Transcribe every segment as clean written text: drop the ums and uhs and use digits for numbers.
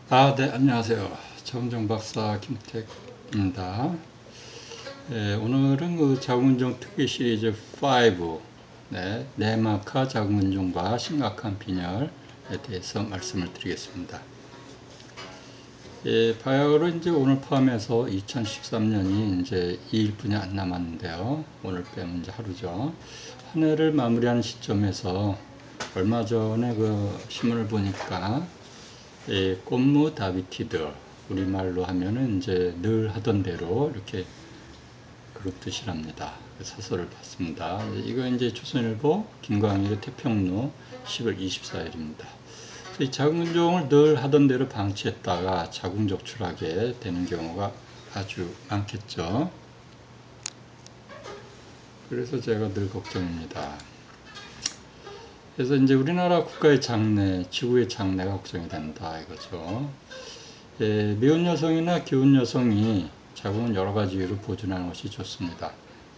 네, 안녕하세요. 정정 박사 김택입니다. 오늘은 그 자궁근종 특기 시리즈 5, 내막하 자궁근종과 심각한 빈혈에 대해서 말씀을 드리겠습니다. 바야흐로 이제 오늘 포함해서 2013년이 이제 2일뿐이 안 남았는데요. 오늘 빼면 이제 하루죠. 한 해를 마무리하는 시점에서 얼마 전에 그 신문을 보니까 꽃무 다비티드, 우리말로 하면은 이제 늘 하던 대로 이렇게 그런 뜻이랍니다. 사설을 봤습니다. 이거 이제 조선일보 김광일의 태평로 10월 24일입니다. 이 자궁근종을 늘 하던 대로 방치했다가 자궁적출하게 되는 경우가 아주 많겠죠. 그래서 제가 늘 걱정입니다. 그래서 이제 우리나라 국가의 장래, 지구의 장래가 걱정이 된다 이거죠. 미혼 여성이나 기혼 여성이 자궁은 여러 가지 이유로 보존하는 것이 좋습니다.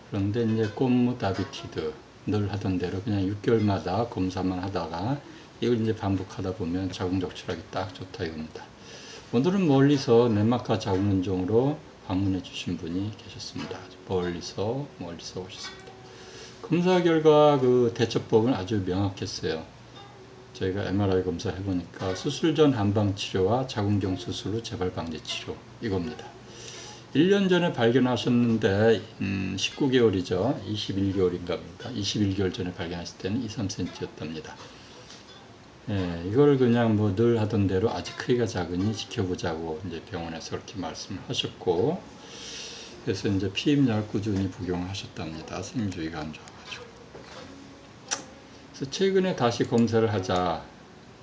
그런데 이제 꽃무 다비티드 늘 하던 대로 그냥 6개월마다 검사만 하다가 이걸 이제 반복하다 보면 자궁 적출하기 딱 좋다 이겁니다. 오늘은 멀리서 내막하 자궁근종으로 방문해 주신 분이 계셨습니다. 멀리서 오셨습니다. 검사 결과 그 대처법은 아주 명확했어요. 저희가 MRI 검사 해보니까 수술 전 한방 치료와 자궁경 수술 후 재발 방지 치료 이겁니다. 1년 전에 발견하셨는데 19개월이죠. 21개월인가 봅니다. 21개월 전에 발견하실 때는 2, 3cm였답니다. 이걸 그냥 뭐 늘 하던 대로 아직 크기가 작으니 지켜보자고 이제 병원에서 그렇게 말씀을 하셨고, 그래서 이제 피임약 꾸준히 복용하셨답니다. 생리주의가 안 좋아가지고. 그래서 최근에 다시 검사를 하자.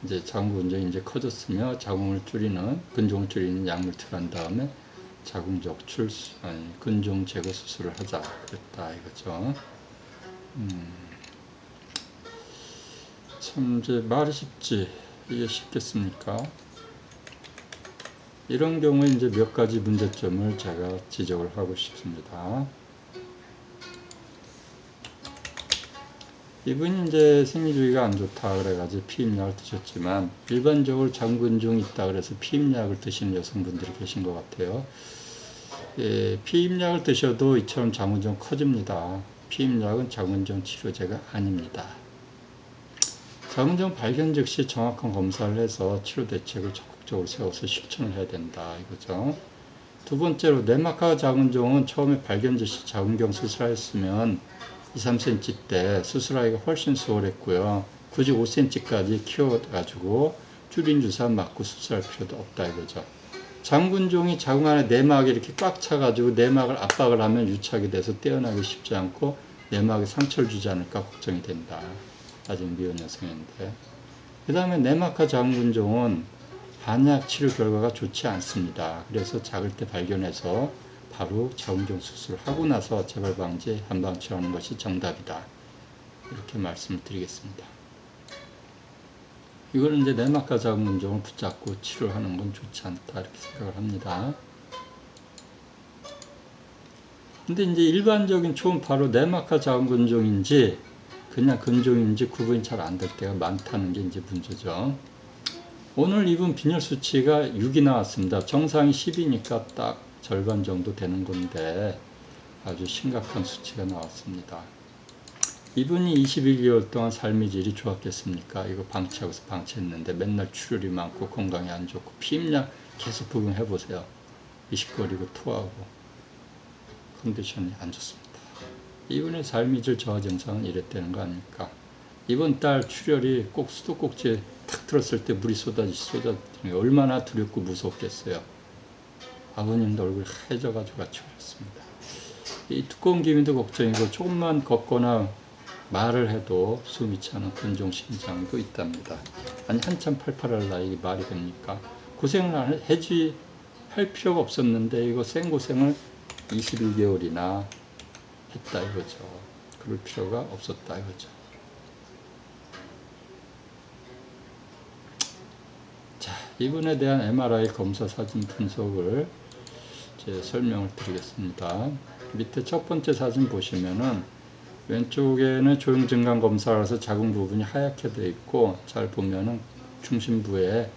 이제 자궁근종이 이제 커졌으며 자궁을 줄이는 근종을 줄이는 약물 투여한 다음에 자궁적 근종 제거 수술을 하자 그랬다 이거죠. 참 이제 말이 쉽지 이게 쉽겠습니까? 이런 경우에 이제 몇 가지 문제점을 제가 지적을 하고 싶습니다. 이분이 이제 생리주의가 안 좋다 그래가지고 피임약을 드셨지만 일반적으로 자궁근종이 있다 그래서 피임약을 드시는 여성분들이 계신 것 같아요. 피임약을 드셔도 이처럼 자궁근종 커집니다. 피임약은 자궁근종 치료제가 아닙니다. 자궁근종 발견 즉시 정확한 검사를 해서 치료 대책을 적극적으로 세워서 실천을 해야 된다 이거죠. 두 번째로 내막하 자궁근종은 처음에 발견 즉시 자궁경 수술하였으면 2, 3cm 때 수술하기가 훨씬 수월했고요. 굳이 5cm까지 키워가지고 줄인 주사 맞고 수술할 필요도 없다 이거죠. 자궁근종이 자궁 안에 내막에 이렇게 꽉 차가지고 내막을 압박을 하면 유착이 돼서 떼어나기 쉽지 않고 내막에 상처를 주지 않을까 걱정이 된다. 아직 미혼 여성인데. 그 다음에 내막하 자궁근종은 한약 치료 결과가 좋지 않습니다. 그래서 작을 때 발견해서 바로 자궁경 수술을 하고 나서 재발 방지 한방 치료하는 것이 정답이다. 이렇게 말씀을 드리겠습니다. 이거는 이제 내막하 자궁근종을 붙잡고 치료하는 건 좋지 않다 이렇게 생각을 합니다. 근데 이제 일반적인 초음파로 내막하 자궁근종인지 그냥 근종인지 구분이 잘 안 될 때가 많다는 게 이제 문제죠. 오늘 이분 빈혈 수치가 6이 나왔습니다. 정상이 10이니까 딱 절반 정도 되는 건데 아주 심각한 수치가 나왔습니다. 이분이 21개월 동안 삶의 질이 좋았겠습니까? 이거 방치하고서 방치했는데 맨날 출혈이 많고 건강이 안 좋고 피임약 계속 복용해보세요. 이식거리고 토하고 컨디션이 안 좋습니다. 이분의 삶의 질 저하 증상은 이랬다는 거 아닙니까? 이번 달 출혈이 꼭 수도꼭지에 탁 들었을 때 물이 쏟아지는 게 얼마나 두렵고 무섭겠어요. 아버님도 얼굴이 하얘져가지고 같이 오셨습니다. 이 두꺼운 기미도 걱정이고 조금만 걷거나 말을 해도 숨이 차는 근종신장도 있답니다. 아니 한참 팔팔할 나이 말이 됩니까? 고생을 할 필요가 없었는데 이거 생고생을 21개월이나 했다 이거죠. 그럴 필요가 없었다 이거죠. 자, 이분에 대한 MRI 검사 사진 분석을 설명을 드리겠습니다. 밑에 첫 번째 사진 보시면은 왼쪽에는 조형증강 검사라서 자궁 부분이 하얗게 되어 있고 잘 보면은 중심부에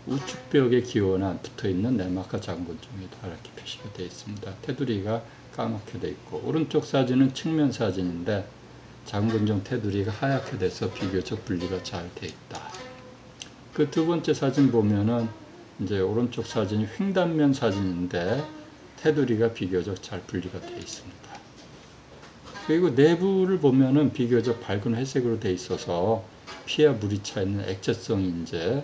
우측벽에 기호나 붙어있는 내막하 자궁근종이다 이렇게 표시가 되어 있습니다. 테두리가 까맣게 되어 있고, 오른쪽 사진은 측면 사진인데 자궁근종 테두리가 하얗게 돼서 비교적 분리가 잘 되어 있다. 그 두 번째 사진 보면은 이제 오른쪽 사진이 횡단면 사진인데 테두리가 비교적 잘 분리가 되어 있습니다. 그리고 내부를 보면은 비교적 밝은 회색으로 되어 있어서 피와 물이 차 있는 액체성이 이제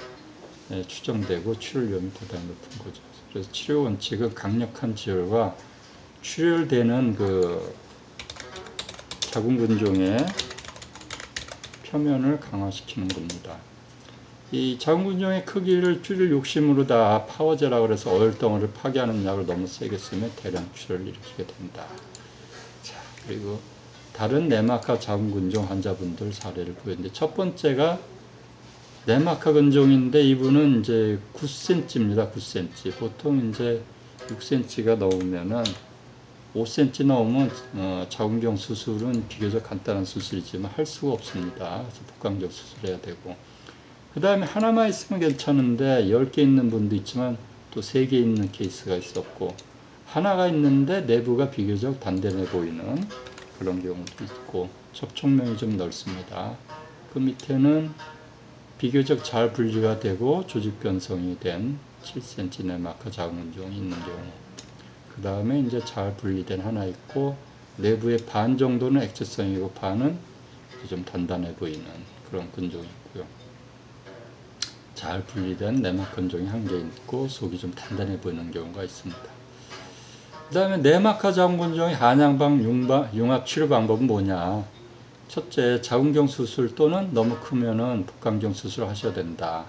추정되고 출혈력이 대단히 높은 거죠. 그래서 치료 원칙은 강력한 지혈과 출혈되는 그 자궁근종의 표면을 강화시키는 겁니다. 이 자궁근종의 크기를 줄일 욕심으로 다 파워제라 그래서 어혈덩어리를 파괴하는 약을 너무 세게 쓰면 대량 출혈을 일으키게 된다. 자, 그리고 다른 내막하 자궁근종 환자분들 사례를 보였는데, 첫 번째가 내막하 근종인데 이분은 이제 9cm입니다. 9cm. 보통 이제 6cm가 넘으면은 5cm 넘으면 자궁경 수술은 비교적 간단한 수술이지만 할 수가 없습니다. 그래서 복강경 수술해야 되고, 그 다음에 하나만 있으면 괜찮은데 10개 있는 분도 있지만 또 3개 있는 케이스가 있었고, 하나가 있는데 내부가 비교적 단단해 보이는 그런 경우도 있고, 접촉면이 좀 넓습니다. 그 밑에는 비교적 잘 분리가 되고 조직 변성이 된 7cm 내막하 자궁근종이 있는 경우, 그 다음에 이제 잘 분리된 하나 있고, 내부의 반 정도는 액체성이고 반은 좀 단단해 보이는 그런 근종이 있고요. 잘 분리된 내막 근종이 한 개 있고 속이 좀 단단해 보이는 경우가 있습니다. 그 다음에 내막하 자궁근종의 한양방 융합 치료 방법은 뭐냐? 첫째, 자궁경 수술 또는 너무 크면은 복강경 수술을 하셔야 된다.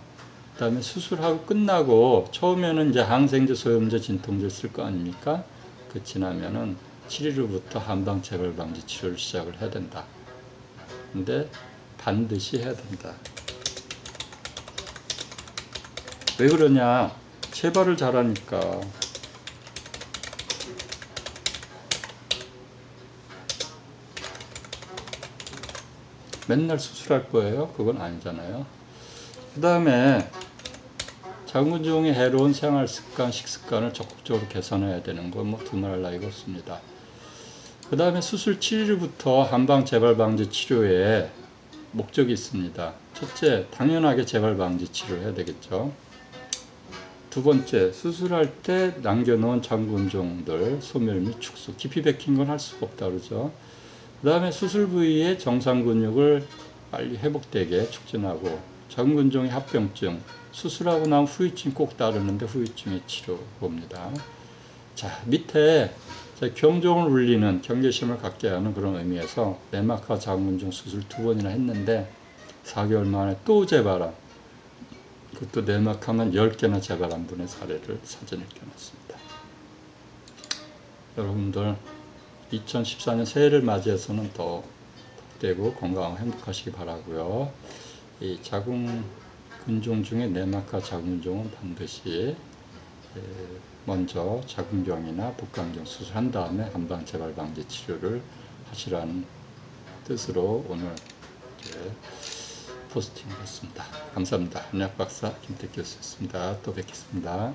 그 다음에 수술하고 끝나고 처음에는 이제 항생제, 소염제, 진통제를 쓸 거 아닙니까? 그 지나면은 7일 후부터 한방 재발 방지 치료를 시작을 해야 된다. 근데 반드시 해야 된다. 왜 그러냐? 재발을 잘하니까. 맨날 수술할 거예요? 그건 아니잖아요. 그 다음에 자궁근종에 해로운 생활습관, 식습관을 적극적으로 개선해야 되는 건 뭐 두말할 나위가 없습니다. 그 다음에 수술 7일부터 한방 재발 방지 치료에 목적이 있습니다. 첫째, 당연하게 재발 방지 치료를 해야 되겠죠. 두 번째, 수술할 때 남겨놓은 자궁근종들 소멸 및 축소, 깊이 박힌 건 할 수가 없다 그러죠. 그 다음에 수술 부위의 정상 근육을 빨리 회복되게 촉진하고, 자궁근종의 합병증, 수술하고 나면 후유증 꼭 따르는데 후유증의 치료 봅니다. 자, 밑에 경종을 울리는 경계심을 갖게 하는 그런 의미에서 내막하 자궁근종 수술 2번이나 했는데 4개월 만에 또 재발한, 그것도 내막하면 10개나 재발한 분의 사례를 사진을 껴놨습니다. 여러분들 2014년 새해를 맞이해서는 더 복되고 건강하고 행복하시기 바라고요. 이 자궁근종 중에 내막하 자궁근종은 반드시 먼저 자궁경이나 복강경 수술한 다음에 한방 재발 방지 치료를 하시라는 뜻으로 오늘 포스팅을 했습니다. 감사합니다. 한의학 박사 김택 교수였습니다. 또 뵙겠습니다.